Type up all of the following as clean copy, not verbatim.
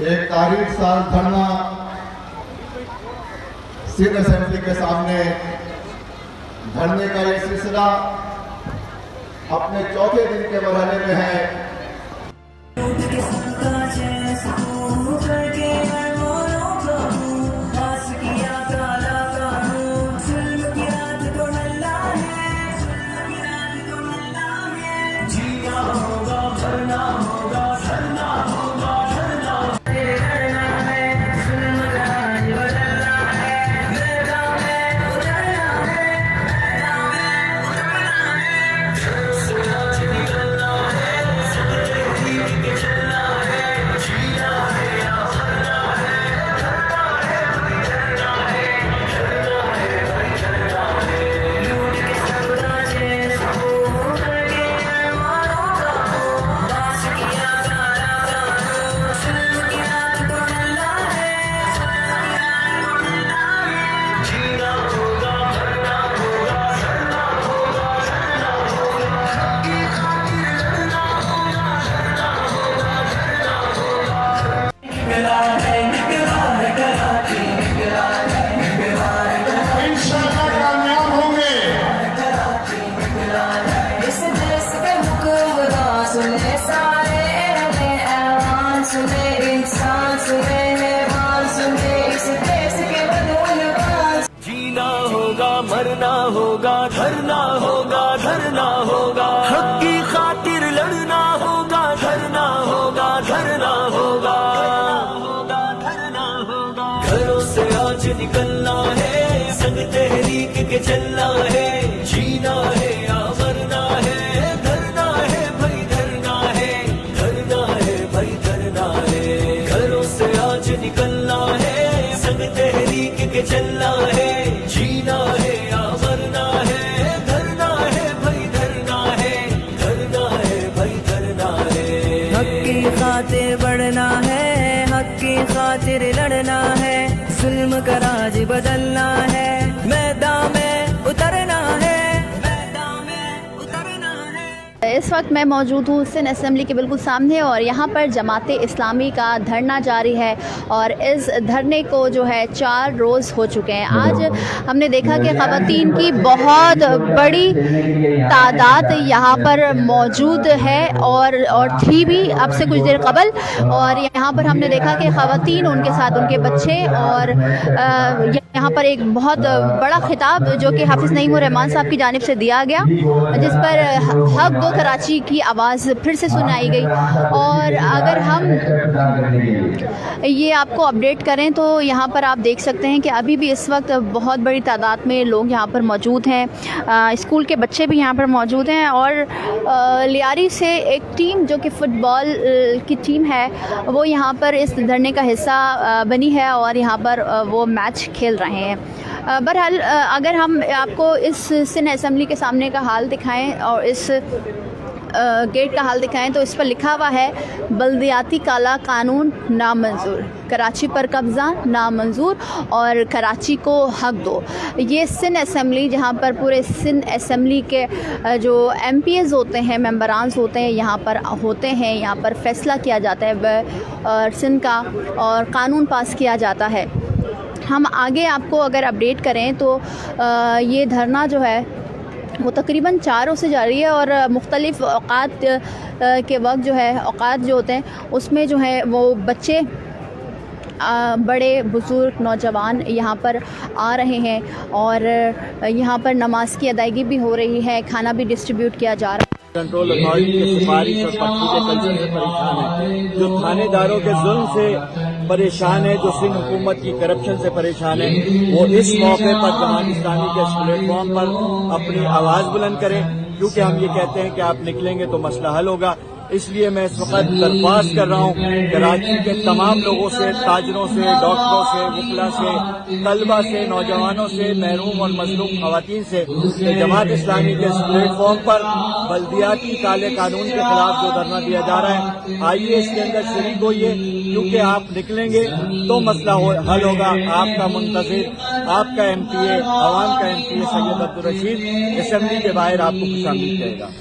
एक तारीख साल धरना सिंध असेंबली के सामने धरने का ये सिलसिला अपने चौथे दिन के मरहले में है। जीना होगा, मरना होगा, धरना होगा, धरना होगा, हक की खातिर लड़ना होगा, धरना होगा, धरना होगा, धरना होगा। घरों से आज निकलना है, संग तहरीक के चलना है, जीना है या मरना है, धरना है भाई धरना है, धरना है भाई धरना है। घरों से आज निकलना है, संग तहरीक के चलना है, जीना है या मरना है, धरना है भाई धरना है, धरना है भाई धरना है। हक की खातिर बढ़ना है, हक की खातिर लड़ना है, जुल्म का राज बदलना है, मैदान में उतरना है, मैदान में उतरना है। इस वक्त मैं मौजूद हूँ सिंध असेंबली के बिल्कुल सामने और यहाँ पर जमाते इस्लामी का धरना जारी है और इस धरने को जो है 4 रोज़ हो चुके हैं। आज हमने देखा कि ख़वातीन की बहुत बड़ी तादाद यहाँ पर मौजूद है और थी भी अब से कुछ देर कबल। और यहाँ पर हमने देखा कि ख़वातीन, उनके साथ उनके बच्चे और यहाँ पर एक बहुत बड़ा खिताब जो कि हाफिज़ नईमुर रहमान साहब की जानिब से दिया गया, जिस पर हक दो कराची की आवाज़ फिर से सुनाई गई। और अगर हम ये आपको अपडेट करें तो यहाँ पर आप देख सकते हैं कि अभी भी इस वक्त बहुत बड़ी तादाद में लोग यहाँ पर मौजूद हैं। स्कूल के बच्चे भी यहाँ पर मौजूद हैं और लियारी से एक टीम जो कि फ़ुटबॉल की टीम है वो यहाँ पर इस धरने का हिस्सा बनी है और यहाँ पर वो मैच खेल रहे हैं। बहरहाल अगर हम आपको इस सिंध असेंबली के सामने का हाल दिखाएं और इस गेट का हाल दिखाएं तो इस पर लिखा हुआ है बल्दियाती काला कानून नामंजूर, कराची पर कब्ज़ा नामंजूर और कराची को हक दो। ये सिंध असेंबली जहाँ पर पूरे सिंध असेंबली के जो MPs होते हैं, मेंबरान्स होते हैं, यहाँ पर होते हैं, यहाँ पर फ़ैसला किया जाता है सिंध का और कानून पास किया जाता है। हम आगे आपको अगर अपडेट करें तो ये धरना जो है वो तकरीबन 4 रोज़ से जारी है और मुख्तलिफ़ औक़ात के वक्त जो है, औक़ात जो होते हैं उसमें जो है वो बच्चे, बड़े बुज़ुर्ग, नौजवान यहाँ पर आ रहे हैं और यहाँ पर नमाज की अदायगी भी हो रही है, खाना भी डिस्ट्रीब्यूट किया जा रहा है। कंट्रोल अथॉरिटी की सिफारिश और पट्टी के कल्चर से परेशान है, जो थानेदारों के जुल्म से परेशान है, जो सिंध हुकूमत की करप्शन से परेशान है, वो इस मौके पर जमात इस्लामी के इस प्लेटफॉर्म पर अपनी आवाज बुलंद करें, क्योंकि हम ये कहते हैं कि आप निकलेंगे तो मसला हल होगा। इसलिए मैं इस वक्त दरख्वास्त कर रहा हूँ कराची के तमाम लोगों से, ताजरों से, डॉक्टरों से, वकला से, तलबा से, नौजवानों से, महरूम और मजलूम खवातीन से कि जमात इस्लामी के इस प्लेटफॉर्म पर बल्दियाती काले कानून के खिलाफ जो धरना दिया जा रहा है, आइए इसके अंदर शरीक होइए, क्योंकि आप निकलेंगे तो मसला हल होगा। आपका मुंतज़िर, आपका MPA, अवाम का MPA सैयद अब्दुल रशीद असेंबली के बाहर आपको खुशामदीद करेगा।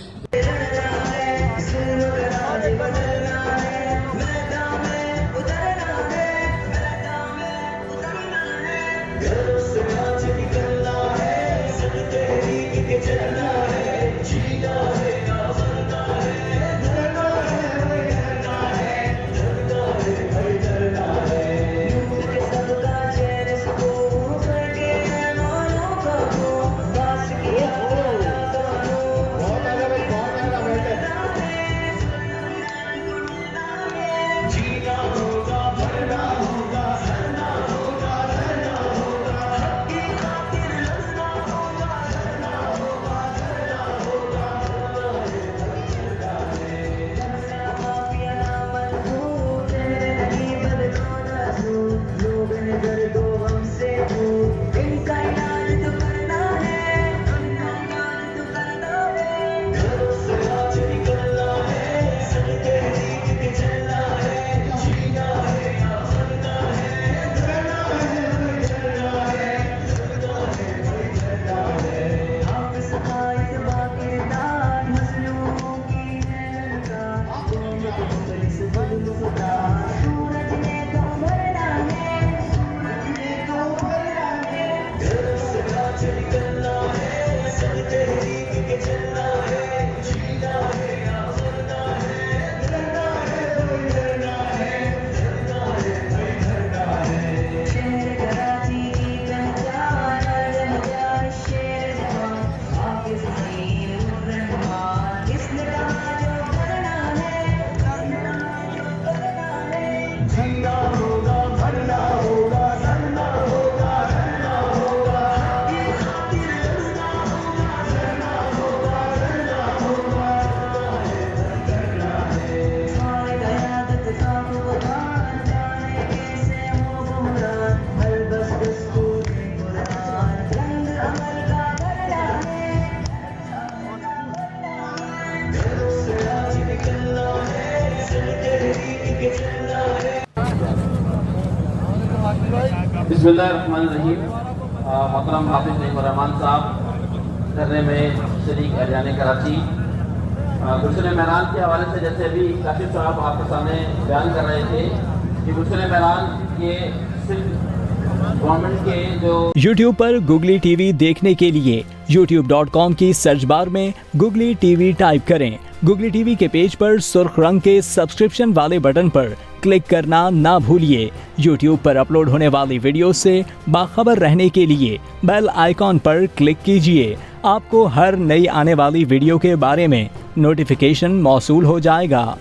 बिस्मिल्लाहिर्रहमानिर्रहीम। मोहतरम हाफिज नईमुर रहमान साहब धरने में शरीक अरयान कराची। गुलशन महरान के हवाले से जैसे अभी काशिफ साहब आपके सामने बयान कर रहे थे कि गुलशन महरान ये सिर्फ गवर्नमेंट के जो YouTube पर गुगली टीवी देखने के लिए youtube.com की सर्च बार में गुगली टीवी टाइप करें। गुगली टीवी के पेज पर सुर्ख रंग के सब्सक्रिप्शन वाले बटन पर क्लिक करना ना भूलिए। YouTube पर अपलोड होने वाली वीडियो से बाखबर रहने के लिए बेल आइकॉन पर क्लिक कीजिए। आपको हर नई आने वाली वीडियो के बारे में नोटिफिकेशन मौसूल हो जाएगा।